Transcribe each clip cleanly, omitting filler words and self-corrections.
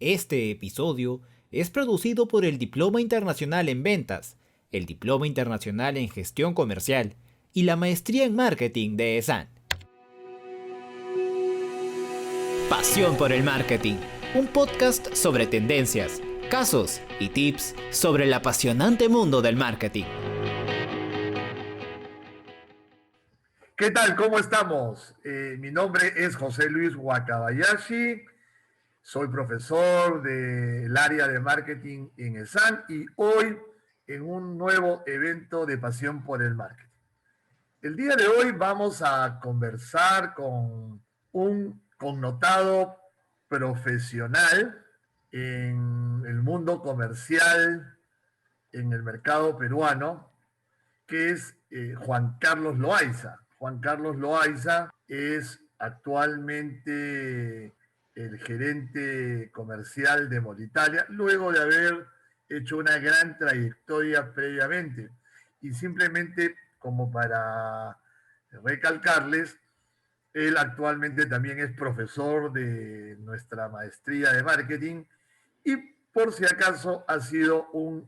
Este episodio es producido por el Diploma Internacional en Ventas, el Diploma Internacional en Gestión Comercial y la Maestría en Marketing de ESAN. Pasión por el Marketing, un podcast sobre tendencias, casos y tips sobre el apasionante mundo del marketing. ¿Qué tal? ¿Cómo estamos? Mi nombre es José Luis Wakabayashi, soy profesor del área de marketing en ESAN y hoy en un nuevo evento de Pasión por el Marketing. El día de hoy vamos a conversar con un connotado profesional en el mundo comercial, en el mercado peruano, que es Juan Carlos Loaiza. Juan Carlos Loaiza es actualmente el gerente comercial de Molitalia, luego de haber hecho una gran trayectoria previamente. Y simplemente como para recalcarles, él actualmente también es profesor de nuestra maestría de marketing y por si acaso ha sido un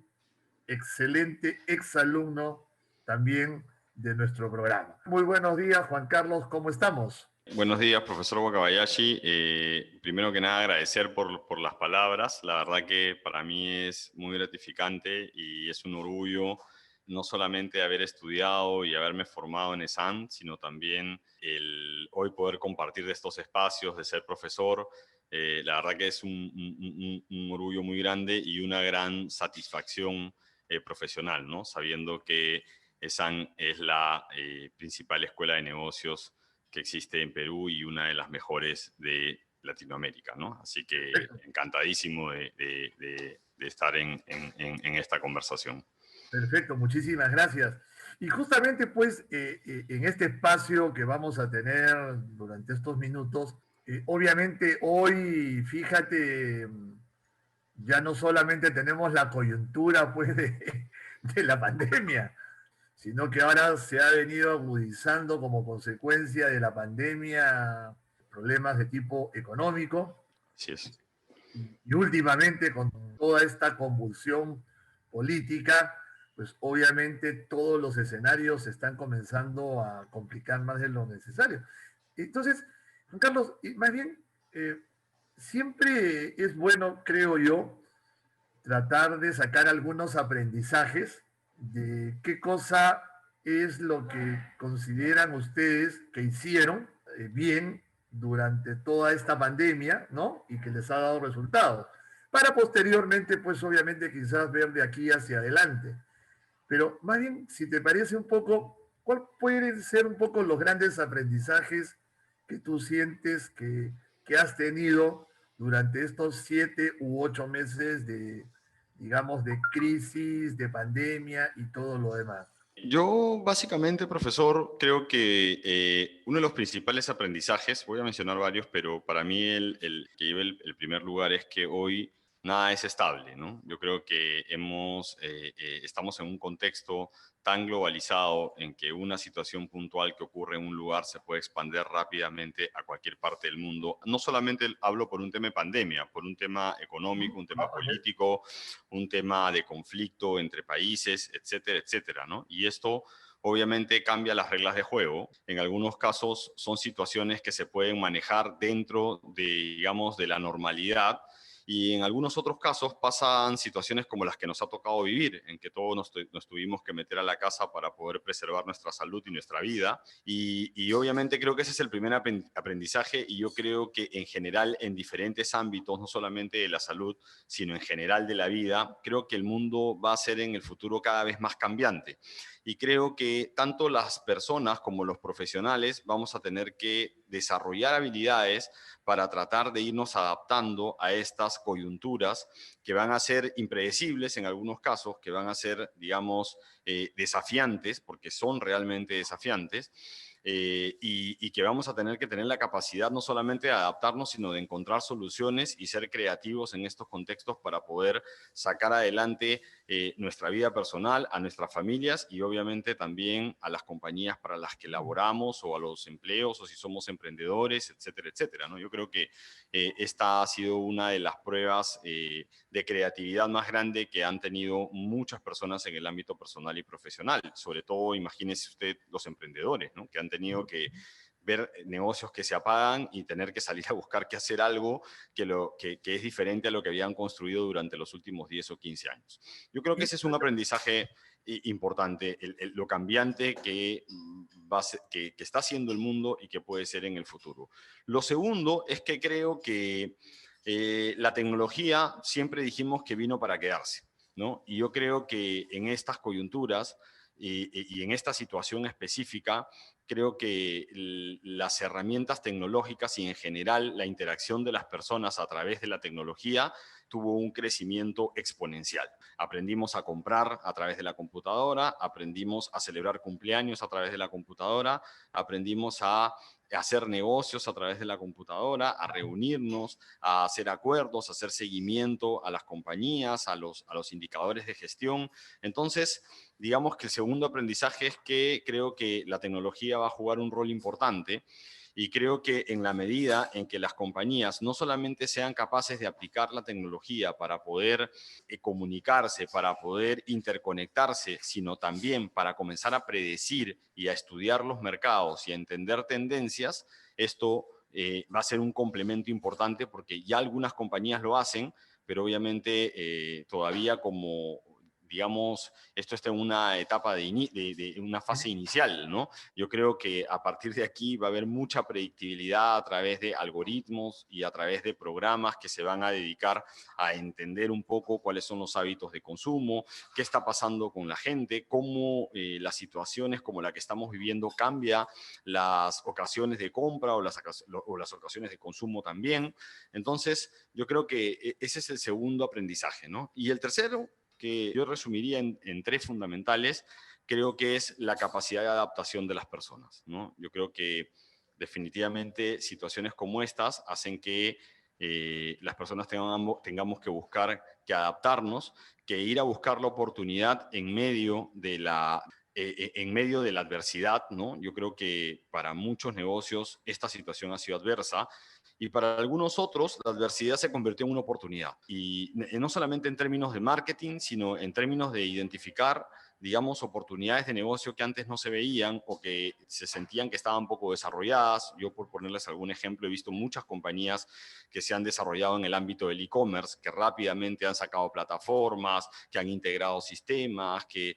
excelente exalumno también de nuestro programa. Muy buenos días, Juan Carlos, ¿cómo estamos? Buenos días, profesor Wakabayashi. Primero que nada, agradecer por las palabras. La verdad que para mí es muy gratificante y es un orgullo no solamente haber estudiado y haberme formado en ESAN, sino también el hoy poder compartir de estos espacios, de ser profesor. La verdad que es un orgullo muy grande y una gran satisfacción profesional, ¿no? Sabiendo que ESAN es la principal escuela de negocios que existe en Perú y una de las mejores de Latinoamérica, ¿no? Así que encantadísimo de estar en esta conversación. Perfecto, muchísimas gracias. Y justamente pues en este espacio que vamos a tener durante estos minutos, obviamente hoy, fíjate, ya no solamente tenemos la coyuntura pues de la pandemia, sino que ahora se ha venido agudizando como consecuencia de la pandemia problemas de tipo económico Así es. y últimamente con toda esta convulsión política, pues obviamente todos los escenarios se están comenzando a complicar más de lo necesario. Entonces, Juan Carlos, más bien, siempre es bueno, creo yo, tratar de sacar algunos aprendizajes de qué cosa es lo que consideran ustedes que hicieron bien durante toda esta pandemia, ¿no? Y que les ha dado resultados. Para posteriormente, pues obviamente quizás ver de aquí hacia adelante. Pero más bien, si te parece un poco, ¿cuál pueden ser un poco los grandes aprendizajes que tú sientes que has tenido durante estos 7 u 8 meses de, digamos, de crisis, de pandemia y todo lo demás? Yo básicamente, profesor, creo que uno de los principales aprendizajes, voy a mencionar varios, pero para mí el que lleva el primer lugar es que hoy nada es estable, ¿no? Yo creo que estamos en un contexto tan globalizado en que una situación puntual que ocurre en un lugar se puede expandir rápidamente a cualquier parte del mundo. No solamente hablo por un tema de pandemia, por un tema económico, un tema político, un tema de conflicto entre países, etcétera, etcétera, ¿no? Y esto obviamente cambia las reglas de juego. En algunos casos son situaciones que se pueden manejar dentro de, digamos, de la normalidad, y en algunos otros casos pasan situaciones como las que nos ha tocado vivir, en que todos nos tuvimos que meter a la casa para poder preservar nuestra salud y nuestra vida. Y obviamente creo que ese es el primer aprendizaje, y yo creo que en general en diferentes ámbitos, no solamente de la salud, sino en general de la vida, creo que el mundo va a ser en el futuro cada vez más cambiante. Y creo que tanto las personas como los profesionales vamos a tener que desarrollar habilidades para tratar de irnos adaptando a estas coyunturas que van a ser impredecibles en algunos casos, que van a ser, digamos, desafiantes, porque son realmente desafiantes, y que vamos a tener que tener la capacidad no solamente de adaptarnos, sino de encontrar soluciones y ser creativos en estos contextos para poder sacar adelante nuestra vida personal, a nuestras familias y obviamente también a las compañías para las que laboramos o a los empleos o si somos emprendedores, etcétera, etcétera, ¿no? Yo creo que esta ha sido una de las pruebas de creatividad más grande que han tenido muchas personas en el ámbito personal y profesional. Sobre todo, imagínese usted los emprendedores, ¿no? Que han tenido que ver negocios que se apagan y tener que salir a buscar que hacer algo que es diferente a lo que habían construido durante los últimos 10 o 15 años. Yo creo que ese es un aprendizaje importante, lo cambiante que está haciendo el mundo y que puede ser en el futuro. Lo segundo es que creo que la tecnología siempre dijimos que vino para quedarse, ¿no? Y yo creo que en estas coyunturas y en esta situación específica, creo que las herramientas tecnológicas y en general la interacción de las personas a través de la tecnología tuvo un crecimiento exponencial. Aprendimos a comprar a través de la computadora, aprendimos a celebrar cumpleaños a través de la computadora, aprendimos a hacer negocios a través de la computadora, a reunirnos, a hacer acuerdos, a hacer seguimiento a las compañías, a los indicadores de gestión. Entonces, digamos que el segundo aprendizaje es que creo que la tecnología va a jugar un rol importante y creo que en la medida en que las compañías no solamente sean capaces de aplicar la tecnología para poder comunicarse, para poder interconectarse, sino también para comenzar a predecir y a estudiar los mercados y a entender tendencias, esto va a ser un complemento importante porque ya algunas compañías lo hacen, pero obviamente todavía como digamos, esto está en una etapa de una fase inicial, ¿no? Yo creo que a partir de aquí va a haber mucha predictibilidad a través de algoritmos y a través de programas que se van a dedicar a entender un poco cuáles son los hábitos de consumo, qué está pasando con la gente, cómo las situaciones como la que estamos viviendo cambia las ocasiones de compra o las ocasiones de consumo también. Entonces, yo creo que ese es el segundo aprendizaje, ¿no? Y el tercero, que yo resumiría en tres fundamentales, creo que es la capacidad de adaptación de las personas, ¿no? Yo creo que definitivamente situaciones como estas hacen que las personas tengamos que buscar, que adaptarnos, que ir a buscar la oportunidad en medio de la adversidad, ¿no? Yo creo que para muchos negocios esta situación ha sido adversa y para algunos otros la adversidad se convirtió en una oportunidad. Y no solamente en términos de marketing, sino en términos de identificar, digamos, oportunidades de negocio que antes no se veían o que se sentían que estaban poco desarrolladas. Yo, por ponerles algún ejemplo, he visto muchas compañías que se han desarrollado en el ámbito del e-commerce, que rápidamente han sacado plataformas, que han integrado sistemas, que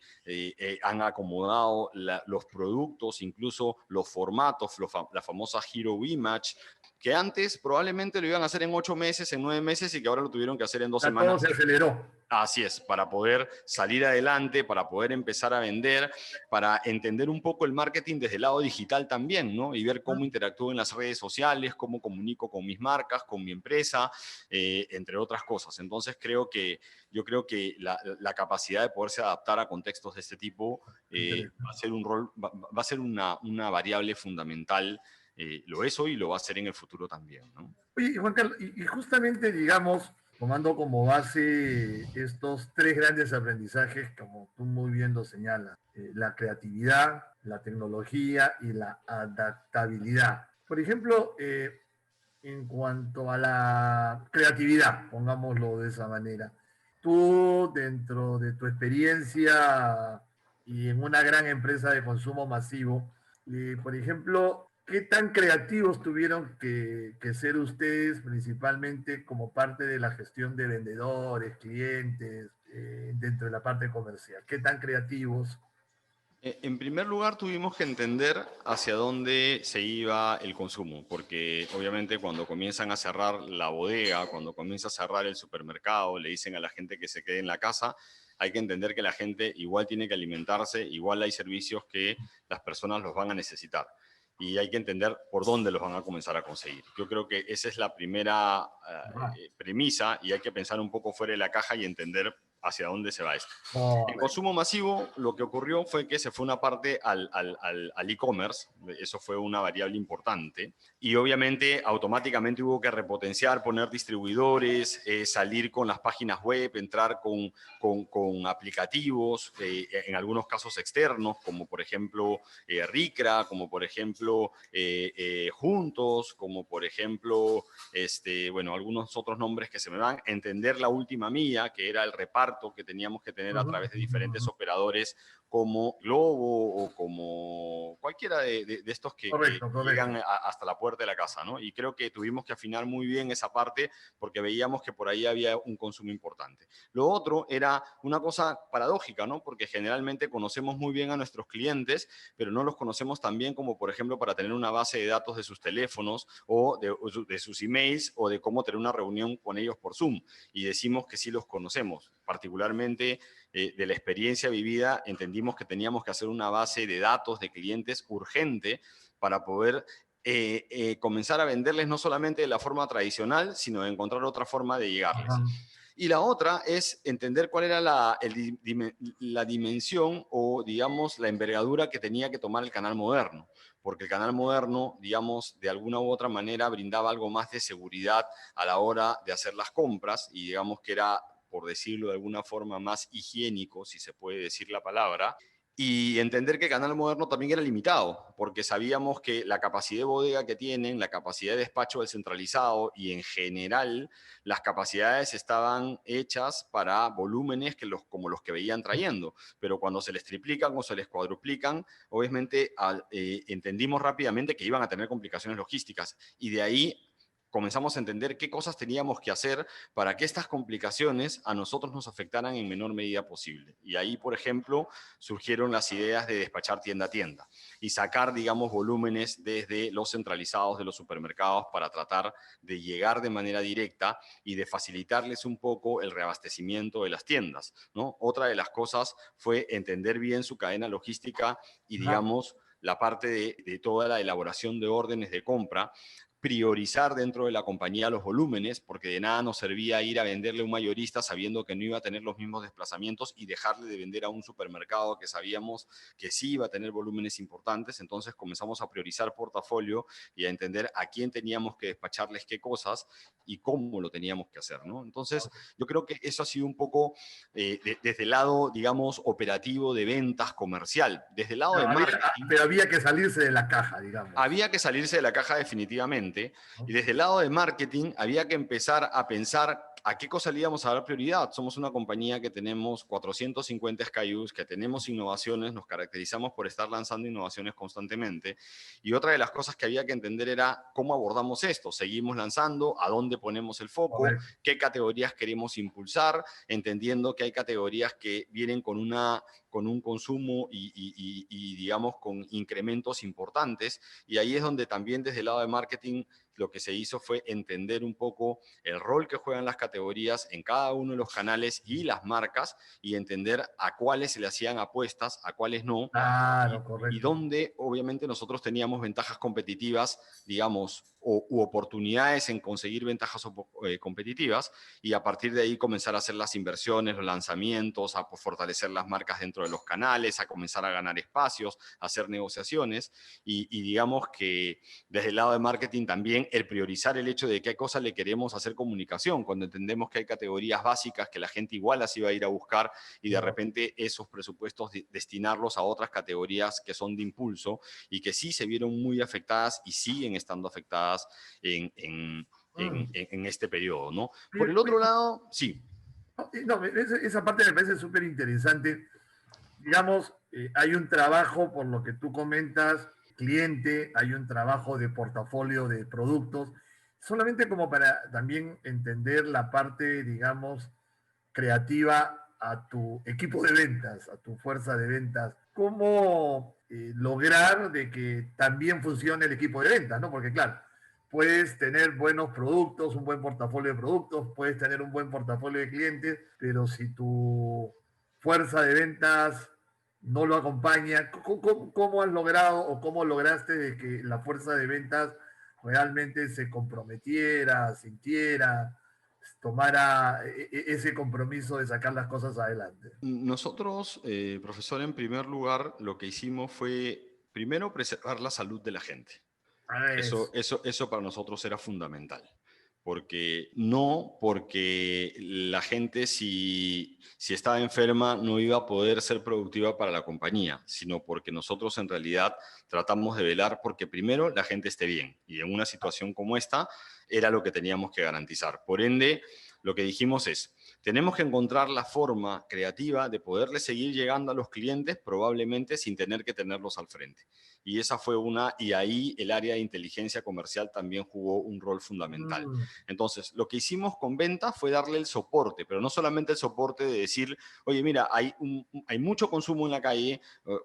han acomodado los productos, incluso los formatos, la famosa Hero Image, que antes probablemente lo iban a hacer en 8 meses, en 9 meses y que ahora lo tuvieron que hacer en 2 Ya todo semanas. se aceleró. Así es, para poder salir adelante, para poder empezar a vender, para entender un poco el marketing desde el lado digital también, ¿no? Y ver cómo interactúo en las redes sociales, cómo comunico con mis marcas, con mi empresa, entre otras cosas. Entonces yo creo que la capacidad de poderse adaptar a contextos de este tipo va a ser va a ser una variable fundamental. Lo es hoy y lo va a ser en el futuro también, ¿no? Oye, Juan Carlos, y justamente, digamos, tomando como base estos tres grandes aprendizajes, como tú muy bien lo señalas, la creatividad, la tecnología y la adaptabilidad. Por ejemplo, en cuanto a la creatividad, pongámoslo de esa manera, tú dentro de tu experiencia y en una gran empresa de consumo masivo, por ejemplo, ¿qué tan creativos tuvieron que ser ustedes principalmente como parte de la gestión de vendedores, clientes, dentro de la parte comercial? ¿Qué tan creativos? En primer lugar, tuvimos que entender hacia dónde se iba el consumo, porque obviamente cuando comienzan a cerrar la bodega, cuando comienza a cerrar el supermercado, le dicen a la gente que se quede en la casa, hay que entender que la gente igual tiene que alimentarse, igual hay servicios que las personas los van a necesitar. Y hay que entender por dónde los van a comenzar a conseguir. Yo creo que esa es la primera premisa y hay que pensar un poco fuera de la caja y entender hacia dónde se va esto. En Correcto. consumo masivo, lo que ocurrió fue que se fue una parte al e-commerce, eso fue una variable importante, y obviamente automáticamente hubo que repotenciar, poner distribuidores, salir con las páginas web, entrar con aplicativos, en algunos casos externos, como por ejemplo Ricra, como por ejemplo Juntos, como por ejemplo, bueno, algunos otros nombres que se me van, entender la última milla, que era el reparto que teníamos que tener a través de diferentes operadores como Globo o como cualquiera de estos que Correcto, llegan correcto. hasta la puerta de la casa, ¿no? Y creo que tuvimos que afinar muy bien esa parte porque veíamos que por ahí había un consumo importante. Lo otro era una cosa paradójica, ¿no? Porque generalmente conocemos muy bien a nuestros clientes, pero no los conocemos tan bien como, por ejemplo, para tener una base de datos de sus teléfonos o de sus emails o de cómo tener una reunión con ellos por Zoom. Y decimos que sí los conocemos. Particularmente de la experiencia vivida, entendimos que teníamos que hacer una base de datos de clientes urgente para poder comenzar a venderles no solamente de la forma tradicional, sino de encontrar otra forma de llegarles. Ajá. Y la otra es entender cuál era la dimensión o, digamos, la envergadura que tenía que tomar el canal moderno. Porque el canal moderno, digamos, de alguna u otra manera brindaba algo más de seguridad a la hora de hacer las compras y digamos que era, por decirlo de alguna forma, más higiénico, si se puede decir la palabra, y entender que Canal Moderno también era limitado, porque sabíamos que la capacidad de bodega que tienen, la capacidad de despacho descentralizado y en general las capacidades estaban hechas para volúmenes como los que veían trayendo, pero cuando se les triplican o se les cuadruplican, obviamente entendimos rápidamente que iban a tener complicaciones logísticas y de ahí comenzamos a entender qué cosas teníamos que hacer para que estas complicaciones a nosotros nos afectaran en menor medida posible. Y ahí, por ejemplo, surgieron las ideas de despachar tienda a tienda y sacar, digamos, volúmenes desde los centralizados de los supermercados para tratar de llegar de manera directa y de facilitarles un poco el reabastecimiento de las tiendas, ¿no? Otra de las cosas fue entender bien su cadena logística y, Ajá. digamos, la parte de toda la elaboración de órdenes de compra, priorizar dentro de la compañía los volúmenes, porque de nada nos servía ir a venderle a un mayorista sabiendo que no iba a tener los mismos desplazamientos y dejarle de vender a un supermercado que sabíamos que sí iba a tener volúmenes importantes. Entonces comenzamos a priorizar portafolio y a entender a quién teníamos que despacharles qué cosas y cómo lo teníamos que hacer, ¿no? Entonces yo creo que eso ha sido un poco desde el lado, digamos, operativo de ventas comercial. Desde el lado de marketing, Pero había que salirse de la caja, digamos. había que salirse de la caja definitivamente y ¿No? desde el lado de marketing había que empezar a pensar a qué cosa le íbamos a dar prioridad. Somos una compañía que tenemos 450 SKUs, que tenemos innovaciones, nos caracterizamos por estar lanzando innovaciones constantemente. Y otra de las cosas que había que entender era cómo abordamos esto. Seguimos lanzando, a dónde ponemos el foco, Correcto. qué categorías queremos impulsar, entendiendo que hay categorías que vienen con un consumo y, digamos, con incrementos importantes. Y ahí es donde también desde el lado de marketing lo que se hizo fue entender un poco el rol que juegan las categorías en cada uno de los canales y las marcas y entender a cuáles se le hacían apuestas, a cuáles no, Claro, y correcto. donde obviamente nosotros teníamos ventajas competitivas, digamos, u oportunidades en conseguir ventajas competitivas y a partir de ahí comenzar a hacer las inversiones, los lanzamientos, a fortalecer las marcas dentro de los canales, a comenzar a ganar espacios, a hacer negociaciones y digamos que desde el lado de marketing también el priorizar el hecho de qué cosa le queremos hacer comunicación, cuando entendemos que hay categorías básicas que la gente igual las iba a ir a buscar y de repente esos presupuestos destinarlos a otras categorías que son de impulso y que sí se vieron muy afectadas y siguen estando afectadas en este periodo, ¿no? Por el otro lado, sí. No, esa parte me parece súper interesante. Digamos, hay un trabajo, por lo que tú comentas, cliente, hay un trabajo de portafolio de productos, solamente como para también entender la parte, digamos, creativa a tu equipo de ventas, a tu fuerza de ventas. ¿Cómo lograr de que también funcione el equipo de ventas? ¿No? Porque claro, puedes tener buenos productos, un buen portafolio de productos, puedes tener un buen portafolio de clientes, pero si tu fuerza de ventas no lo acompaña, ¿cómo has logrado o cómo lograste de que la fuerza de ventas realmente se comprometiera, sintiera, tomara ese compromiso de sacar las cosas adelante? Nosotros, profesor, en primer lugar, lo que hicimos fue, primero, preservar la salud de la gente. Es, Eso para nosotros era fundamental. Porque la gente si estaba enferma no iba a poder ser productiva para la compañía, sino porque nosotros en realidad tratamos de velar porque primero la gente esté bien. Y en una situación como esta era lo que teníamos que garantizar. Por ende, lo que dijimos es, tenemos que encontrar la forma creativa de poderle seguir llegando a los clientes probablemente sin tener que tenerlos al frente. Y esa fue y ahí el área de inteligencia comercial también jugó un rol fundamental. mm, Entonces, lo que hicimos con venta fue darle el soporte, pero no solamente el soporte de decir, oye, mira, hay mucho consumo en la calle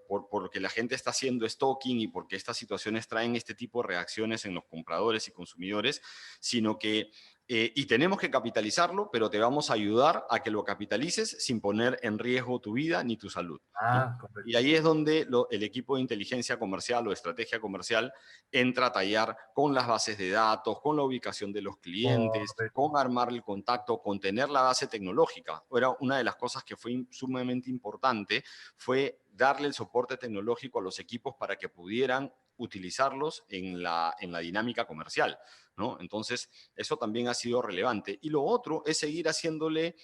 porque la gente está haciendo stocking y porque estas situaciones traen este tipo de reacciones en los compradores y consumidores, sino que y tenemos que capitalizarlo, pero te vamos a ayudar a que lo capitalices sin poner en riesgo tu vida ni tu salud, ¿no? Y correcto. ahí es donde el equipo de inteligencia comercial o estrategia comercial entra a tallar con las bases de datos, con la ubicación de los clientes, Correcto. con armar el contacto, con tener la base tecnológica. Era una de las cosas que fue sumamente importante, fue darle el soporte tecnológico a los equipos para que pudieran utilizarlos en la dinámica comercial, ¿no? Entonces, eso también ha sido relevante. Y lo otro es seguir haciéndole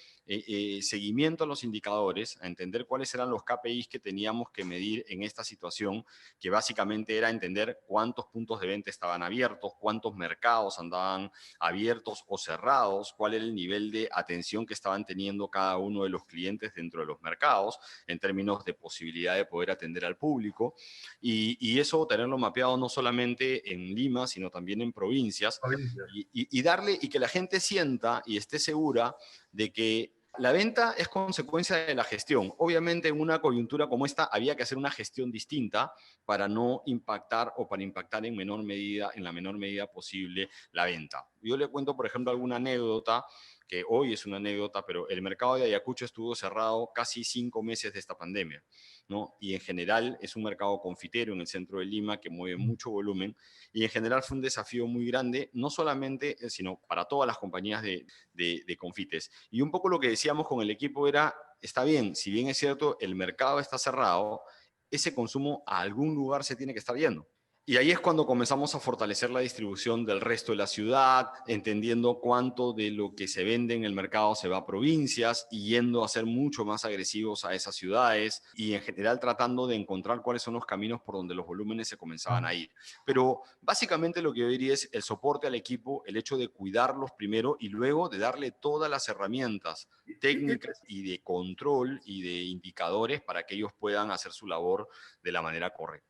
seguimiento a los indicadores, a entender cuáles eran los KPIs que teníamos que medir en esta situación, que básicamente era entender cuántos puntos de venta estaban abiertos, cuántos mercados andaban abiertos o cerrados, cuál era el nivel de atención que estaban teniendo cada uno de los clientes dentro de los mercados, en términos de posibilidad de poder atender al público. Y eso tenerlo mapeado no solamente en Lima, sino también en provincias, Provincias. y darle y que la gente sienta y esté segura de que la venta es consecuencia de la gestión. Obviamente en una coyuntura como esta había que hacer una gestión distinta para no impactar o para impactar en la menor medida posible la venta. Yo le cuento, por ejemplo, alguna anécdota que hoy es una anécdota, pero el mercado de Ayacucho estuvo cerrado casi 5 meses de esta pandemia, ¿no? Y en general es un mercado confitero en el centro de Lima que mueve mucho volumen y en general fue un desafío muy grande, no solamente, sino para todas las compañías de confites. Y un poco lo que decíamos con el equipo era, está bien, si bien es cierto, el mercado está cerrado, ese consumo a algún lugar se tiene que estar yendo. Y ahí es cuando comenzamos a fortalecer la distribución del resto de la ciudad, entendiendo cuánto de lo que se vende en el mercado se va a provincias y yendo a ser mucho más agresivos a esas ciudades y en general tratando de encontrar cuáles son los caminos por donde los volúmenes se comenzaban a ir. Pero básicamente lo que yo diría es el soporte al equipo, el hecho de cuidarlos primero y luego de darle todas las herramientas técnicas y de control y de indicadores para que ellos puedan hacer su labor de la manera correcta.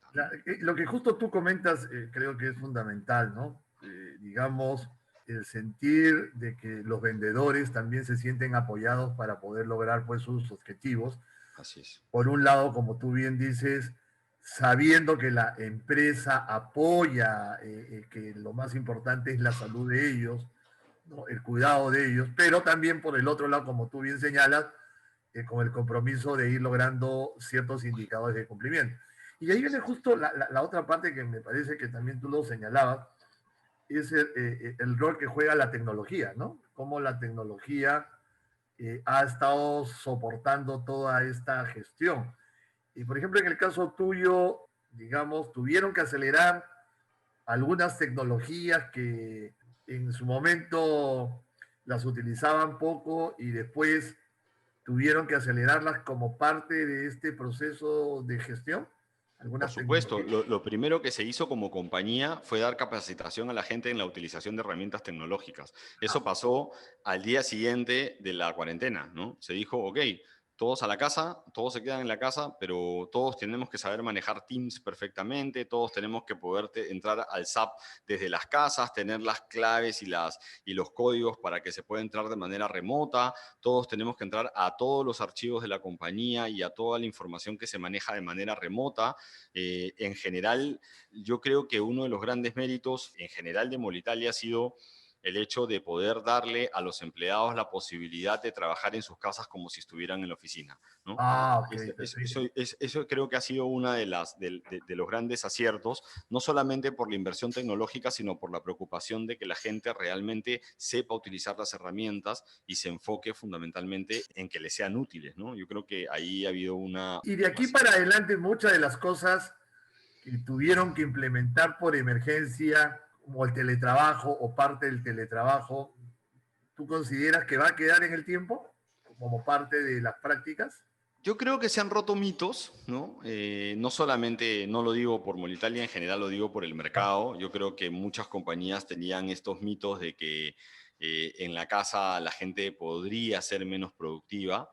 Lo que justo tú comentas creo que es fundamental, ¿no? Digamos, el sentir de que los vendedores también se sienten apoyados para poder lograr pues sus objetivos. Así es. Por un lado, como tú bien dices, sabiendo que la empresa apoya, que lo más importante es la salud de ellos, ¿no? El cuidado de ellos, pero también por el otro lado, como tú bien señalas, con el compromiso de ir logrando ciertos indicadores de cumplimiento. Y ahí viene justo la otra parte que me parece que también tú lo señalabas, es el rol que juega la tecnología, ¿no? Cómo la tecnología ha estado soportando toda esta gestión. Y por ejemplo, en el caso tuyo, digamos, tuvieron que acelerar algunas tecnologías que en su momento las utilizaban poco y después tuvieron que acelerarlas como parte de este proceso de gestión. Por Algunas supuesto, tecnologías. lo primero que se hizo como compañía fue dar capacitación a la gente en la utilización de herramientas tecnológicas. Eso pasó al día siguiente de la cuarentena, ¿no? Se dijo, ok, todos a la casa, todos se quedan en la casa, pero todos tenemos que saber manejar Teams perfectamente, todos tenemos que poder entrar al SAP desde las casas, tener las claves y los códigos para que se pueda entrar de manera remota, todos tenemos que entrar a todos los archivos de la compañía y a toda la información que se maneja de manera remota. En general, yo creo que uno de los grandes méritos en general de Molitalia ha sido el hecho de poder darle a los empleados la posibilidad de trabajar en sus casas como si estuvieran en la oficina, ¿no? Ah, ok, perfecto. Eso creo que ha sido una de los grandes aciertos, no solamente por la inversión tecnológica, sino por la preocupación de que la gente realmente sepa utilizar las herramientas y se enfoque fundamentalmente en que le sean útiles, ¿no? Yo creo que ahí ha habido una... Y de aquí para adelante, muchas de las cosas que tuvieron que implementar por emergencia, como el teletrabajo o parte del teletrabajo, ¿tú consideras que va a quedar en el tiempo como parte de las prácticas? Yo creo que se han roto mitos, ¿no? No solamente, no lo digo por Molitalia, en general lo digo por el mercado. Yo creo que muchas compañías tenían estos mitos de que en la casa la gente podría ser menos productiva.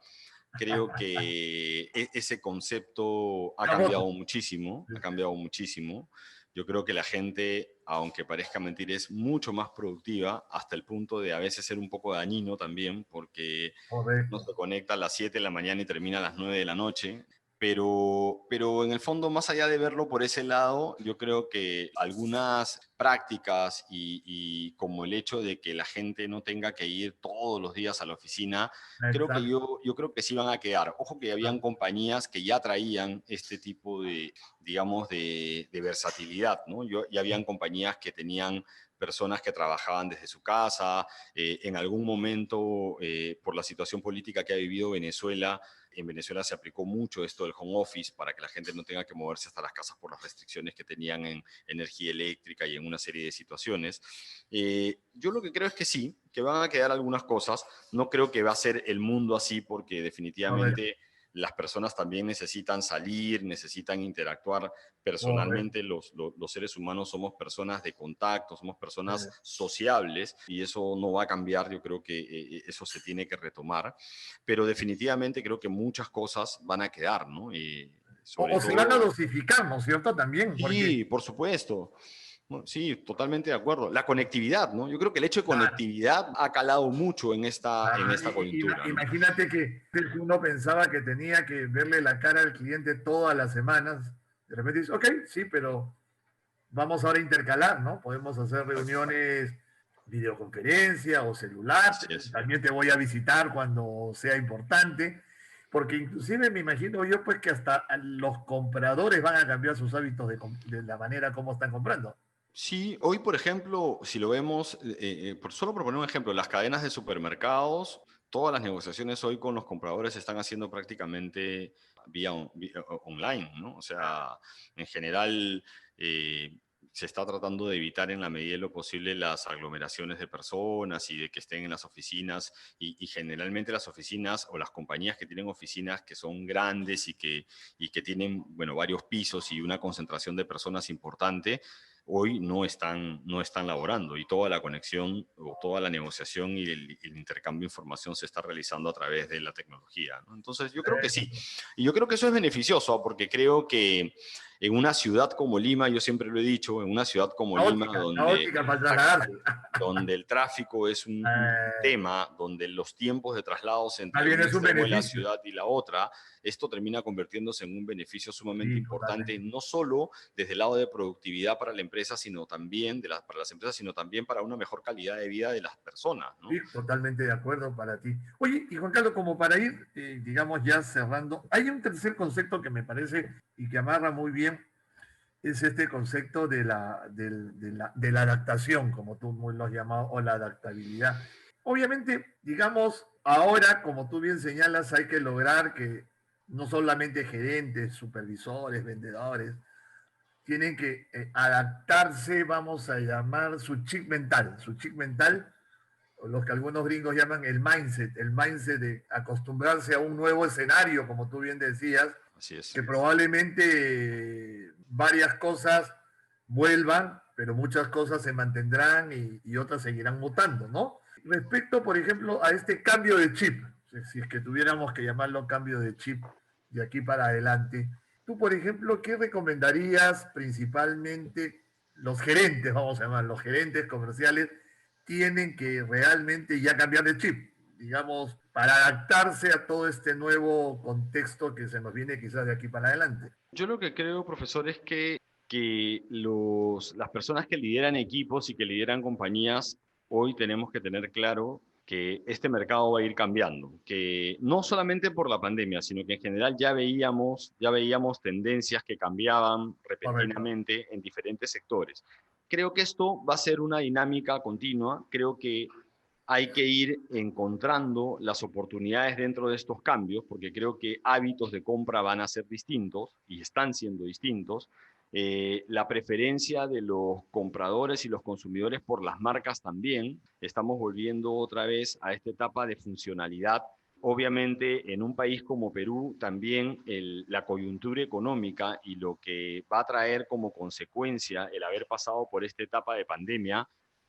Creo que ese concepto ha Está roto. cambiado muchísimo, ha cambiado muchísimo. Yo creo que la gente, aunque parezca mentir, es mucho más productiva hasta el punto de a veces ser un poco dañino también, porque no Correcto. se conecta a las 7 de la mañana y termina a las 9 de la noche. Pero en el fondo, más allá de verlo por ese lado, yo creo que algunas prácticas y como el hecho de que la gente no tenga que ir todos los días a la oficina, Exacto. yo creo que sí van a quedar. Ojo que habían compañías que ya traían este tipo de, digamos, de versatilidad, ¿no? Ya habían compañías que tenían personas que trabajaban desde su casa. En algún momento, por la situación política que ha vivido Venezuela, en Venezuela se aplicó mucho esto del home office para que la gente no tenga que moverse hasta las casas por las restricciones que tenían en energía eléctrica y en una serie de situaciones. Yo lo que creo es que sí, que van a quedar algunas cosas. No creo que va a ser el mundo así porque Correcto. definitivamente las personas también necesitan salir, necesitan interactuar Correcto. personalmente. Los seres humanos somos personas de contacto, somos personas sociables y eso no va a cambiar. Yo creo que eso se tiene que retomar, pero definitivamente creo que muchas cosas van a quedar, ¿no? Y sobre O se van a todo, dosificar, ¿no es cierto? También, porque sí, por supuesto. No, sí, totalmente de acuerdo. La conectividad, ¿no? Yo creo que el hecho de claro, conectividad ha calado mucho en esta coyuntura, ¿no? imagínate que uno pensaba que tenía que verle la cara al cliente todas las semanas. De repente dices, ok, sí, pero vamos ahora a intercalar, ¿no? Podemos hacer reuniones, videoconferencia o celular. Así es. También te voy a visitar cuando sea importante. Porque inclusive me imagino yo pues que hasta los compradores van a cambiar sus hábitos de la manera como están comprando. Sí, hoy, por ejemplo, si lo vemos, solo por poner un ejemplo, las cadenas de supermercados, todas las negociaciones hoy con los compradores se están haciendo prácticamente vía online, ¿no? O sea, en general, eh, se está tratando de evitar en la medida de lo posible las aglomeraciones de personas y de que estén en las oficinas y generalmente las oficinas o las compañías que tienen oficinas que son grandes y que tienen, bueno, varios pisos y una concentración de personas importante hoy no están laborando y toda la conexión o toda la negociación y el intercambio de información se está realizando a través de la tecnología, ¿no? Entonces, yo creo que sí. Y yo creo que eso es beneficioso porque creo que en una ciudad como Lima, yo siempre lo he dicho, en una ciudad como Lima Caótica para trasladarse. donde el tráfico es un tema, donde los tiempos de traslados Más entre bien un es un extremo de la beneficio. ciudad y la otra, esto termina convirtiéndose en un beneficio sumamente Sí, importante, totalmente. no solo desde el lado de productividad para la empresa, sino también para las empresas, sino también para una mejor calidad de vida de las personas, Sí, ¿no? totalmente de acuerdo para ti. Oye, y Juan Carlos, como para ir, digamos, ya cerrando, hay un tercer concepto que me parece y que amarra muy bien, es este concepto de la adaptación, como tú muy lo has llamado, o la adaptabilidad. Obviamente, digamos, ahora, como tú bien señalas, hay que lograr que no solamente gerentes, supervisores, vendedores, tienen que adaptarse, vamos a llamar su chip mental, o lo que algunos gringos llaman el mindset de acostumbrarse a un nuevo escenario, como tú bien decías, Así es. que probablemente varias cosas vuelvan, pero muchas cosas se mantendrán y otras seguirán mutando, ¿no? Respecto, por ejemplo, a este cambio de chip, si es que tuviéramos que llamarlo cambio de chip de aquí para adelante, tú, por ejemplo, ¿qué recomendarías principalmente los gerentes, vamos a llamar, los gerentes comerciales, tienen que realmente ya cambiar de chip, digamos, para adaptarse a todo este nuevo contexto que se nos viene quizás de aquí para adelante? Yo lo que creo, profesor, es que las personas que lideran equipos y que lideran compañías hoy tenemos que tener claro que este mercado va a ir cambiando, que no solamente por la pandemia, sino que en general ya veíamos tendencias que cambiaban Correcto. repentinamente en diferentes sectores. Creo que esto va a ser una dinámica continua, creo que hay que ir encontrando las oportunidades dentro de estos cambios, porque creo que hábitos de compra van a ser distintos y están siendo distintos. La preferencia de los compradores y los consumidores por las marcas también. Estamos volviendo otra vez a esta etapa de funcionalidad. Obviamente, en un país como Perú, también la coyuntura económica y lo que va a traer como consecuencia el haber pasado por esta etapa de pandemia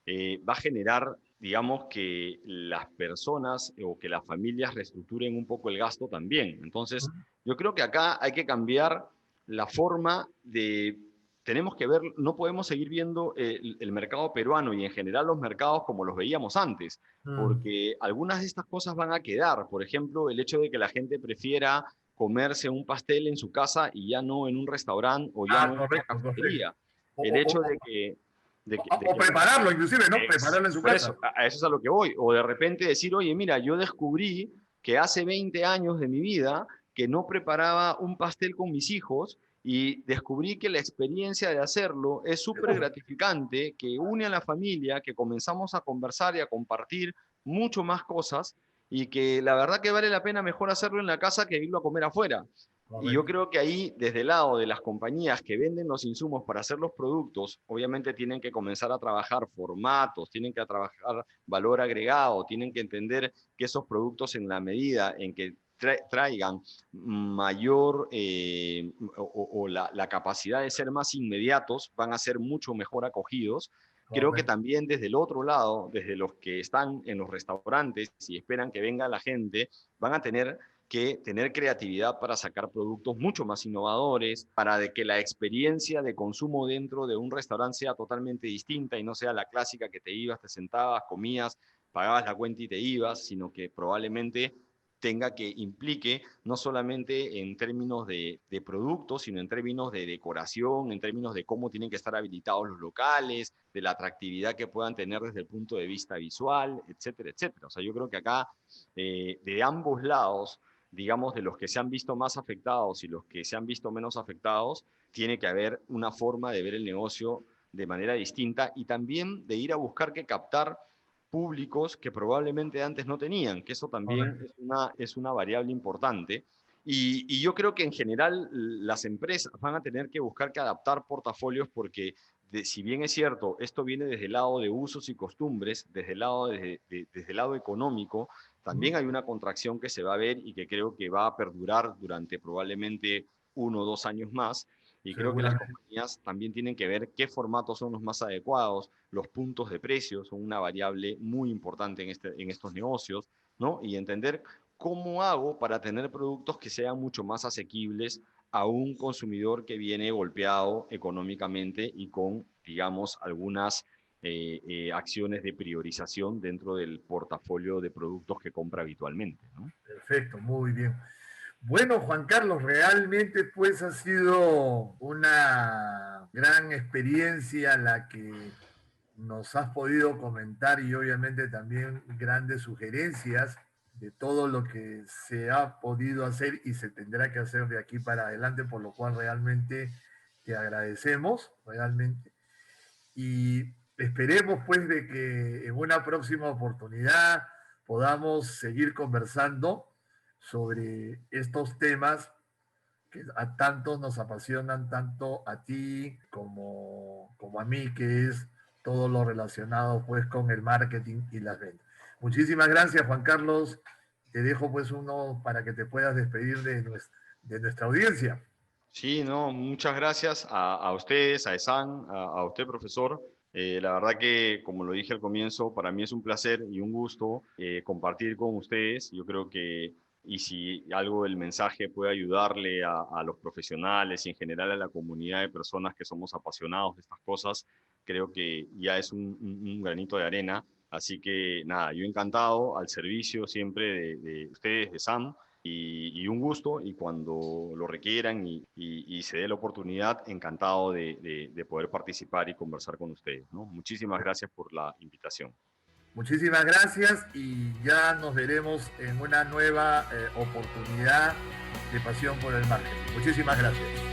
va a generar, digamos, que las personas o que las familias reestructuren un poco el gasto también. Entonces, yo creo que acá hay que cambiar la forma de... Tenemos que ver, no podemos seguir viendo el mercado peruano y en general los mercados como los veíamos antes, Mm. porque algunas de estas cosas van a quedar. Por ejemplo, el hecho de que la gente prefiera comerse un pastel en su casa y ya no en un restaurante o ya Ah, no en una correcto, correcto. cafetería. O, El o- hecho o- de que, de que, o de que prepararlo, inclusive, ¿no? Prepararlo en su por casa. eso, a eso es a lo que voy. O de repente decir, oye, mira, yo descubrí que hace 20 años de mi vida que no preparaba un pastel con mis hijos y descubrí que la experiencia de hacerlo es súper Uf, gratificante, que une a la familia, que comenzamos a conversar y a compartir mucho más cosas y que la verdad que vale la pena mejor hacerlo en la casa que irlo a comer afuera. Y yo correcto. creo que ahí, desde el lado de las compañías que venden los insumos para hacer los productos, obviamente tienen que comenzar a trabajar formatos, tienen que trabajar valor agregado, tienen que entender que esos productos en la medida en que traigan mayor o la capacidad de ser más inmediatos, van a ser mucho mejor acogidos. Creo que Correcto. también desde el otro lado, desde los que están en los restaurantes y esperan que venga la gente, van a tener que tener creatividad para sacar productos mucho más innovadores, para de que la experiencia de consumo dentro de un restaurante sea totalmente distinta y no sea la clásica que te ibas, te sentabas, comías, pagabas la cuenta y te ibas, sino que probablemente tenga que implique no solamente en términos de productos, sino en términos de decoración, en términos de cómo tienen que estar habilitados los locales, de la atractividad que puedan tener desde el punto de vista visual, etcétera, etcétera. O sea, yo creo que acá de ambos lados, digamos, de los que se han visto más afectados y los que se han visto menos afectados, tiene que haber una forma de ver el negocio de manera distinta y también de ir a buscar que captar públicos que probablemente antes no tenían, que eso también Correcto. es una variable importante. Y yo creo que en general las empresas van a tener que buscar que adaptar portafolios porque si bien es cierto, esto viene desde el lado de usos y costumbres, desde el lado económico, también hay una contracción que se va a ver y que creo que va a perdurar durante probablemente 1 o 2 años más. Y creo que las Seguramente. compañías también tienen que ver qué formatos son los más adecuados, los puntos de precio son una variable muy importante en estos negocios, ¿no? Y entender cómo hago para tener productos que sean mucho más asequibles a un consumidor que viene golpeado económicamente y con, digamos, algunas acciones de priorización dentro del portafolio de productos que compra habitualmente, ¿no? Perfecto, muy bien. Bueno, Juan Carlos, realmente pues ha sido una gran experiencia la que nos has podido comentar y obviamente también grandes sugerencias de todo lo que se ha podido hacer y se tendrá que hacer de aquí para adelante, por lo cual realmente te agradecemos, realmente. Y esperemos pues de que en una próxima oportunidad podamos seguir conversando sobre estos temas que a tantos nos apasionan, tanto a ti como a mí, que es todo lo relacionado pues con el marketing y las ventas. Muchísimas gracias, Juan Carlos. Te dejo pues uno para que te puedas despedir de nuestra audiencia. Sí, no, muchas gracias a ustedes, a Esan, a usted, profesor. La verdad que, como lo dije al comienzo, para mí es un placer y un gusto compartir con ustedes. Yo creo que, y si algo del mensaje puede ayudarle a los profesionales y en general a la comunidad de personas que somos apasionados de estas cosas, creo que ya es un granito de arena. Así que, nada, yo encantado al servicio siempre de ustedes, de SAM y un gusto y cuando lo requieran y se dé la oportunidad, encantado de poder participar y conversar con ustedes, ¿no? Muchísimas gracias por la invitación. Muchísimas gracias y ya nos veremos en una nueva oportunidad de Pasión por el Marketing. Muchísimas gracias.